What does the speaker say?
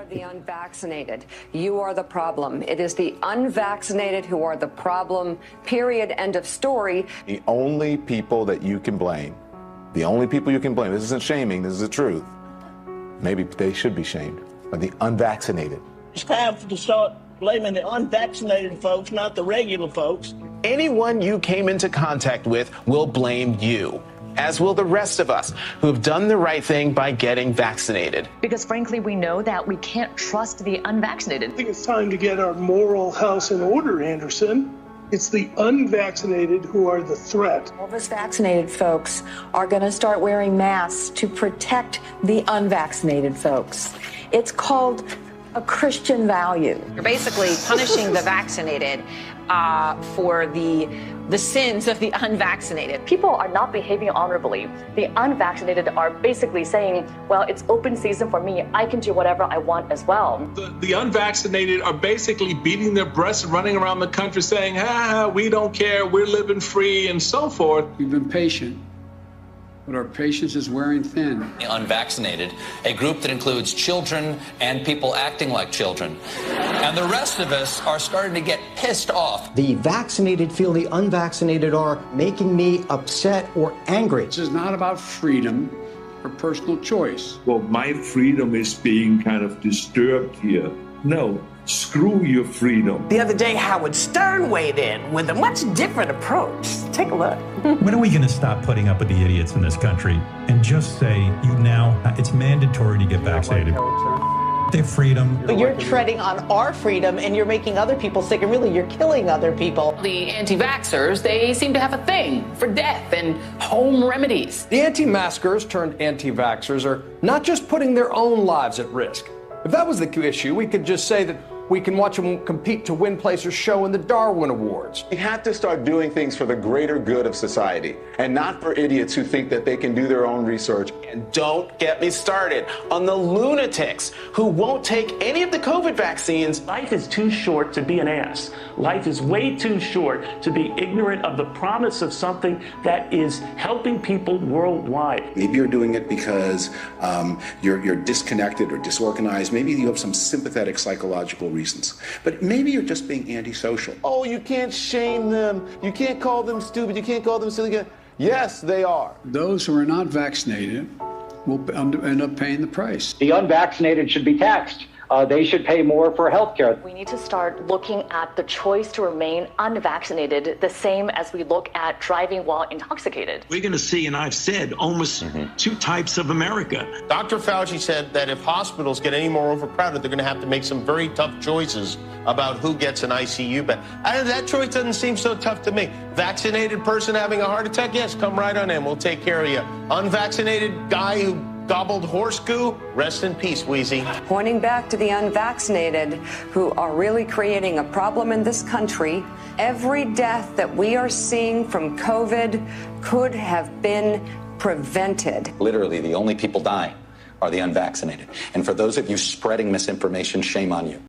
The unvaccinated. You are the problem. It is the unvaccinated who are the problem, period, end of story. The only people that you can blame, this isn't shaming, this is the truth. Maybe they should be shamed, are the unvaccinated. It's time to start blaming the unvaccinated folks, not the regular folks. Anyone you came into contact with will blame you, as will the rest of us who have done the right thing by getting vaccinated. Because frankly, we know that we can't trust the unvaccinated. I think it's time to get our moral house in order, Anderson. It's the unvaccinated who are the threat. All of us vaccinated folks are going to start wearing masks to protect the unvaccinated folks. It's called a Christian value. You're basically punishing the vaccinated for the sins of the unvaccinated. People are not behaving honorably. The unvaccinated are basically saying, well, it's open season for me. I can do whatever I want as well. The unvaccinated are basically beating their breasts and running around the country saying, we don't care, we're living free, and so forth. We've been patient, but our patience is wearing thin. The unvaccinated, a group that includes children and people acting like children. And the rest of us are starting to get pissed off. The vaccinated feel the unvaccinated are making me upset or angry. This is not about freedom or personal choice. Well, my freedom is being kind of disturbed here. No. Screw your freedom. The other day, Howard Stern weighed in with a much different approach. Take a look. When are we going to stop putting up with the idiots in this country and just say, it's mandatory to get vaccinated? Their freedom. But you're treading on our freedom and you're making other people sick, and really you're killing other people. The anti-vaxxers, they seem to have a thing for death and home remedies. The anti-maskers turned anti-vaxxers are not just putting their own lives at risk. If that was the issue, we could just say that we can watch them compete to win place or show in the Darwin Awards. We have to start doing things for the greater good of society and not for idiots who think that they can do their own research. And don't get me started on the lunatics who won't take any of the COVID vaccines. Life is too short to be an ass. Life is way too short to be ignorant of the promise of something that is helping people worldwide. Maybe you're doing it because you're disconnected or disorganized. Maybe you have some sympathetic psychological reasons. But maybe you're just being antisocial. Oh, you can't shame them. You can't call them stupid. You can't call them silly. Yes, they are. Those who are not vaccinated will end up paying the price. The unvaccinated should be taxed. They should pay more for health care. We need to start looking at the choice to remain unvaccinated the same as we look at driving while intoxicated. We're going to see, and I've said, almost two types of America. Dr. Fauci said that if hospitals get any more overcrowded, they're going to have to make some very tough choices about who gets an ICU bed. That choice doesn't seem so tough to me. Vaccinated person having a heart attack, yes, come right on in. We'll take care of you. Unvaccinated guy who gobbled horse goo, rest in peace, Wheezy. Pointing back to the unvaccinated who are really creating a problem in this country. Every death that we are seeing from COVID could have been prevented. Literally, the only people dying are the unvaccinated. And for those of you spreading misinformation, shame on you.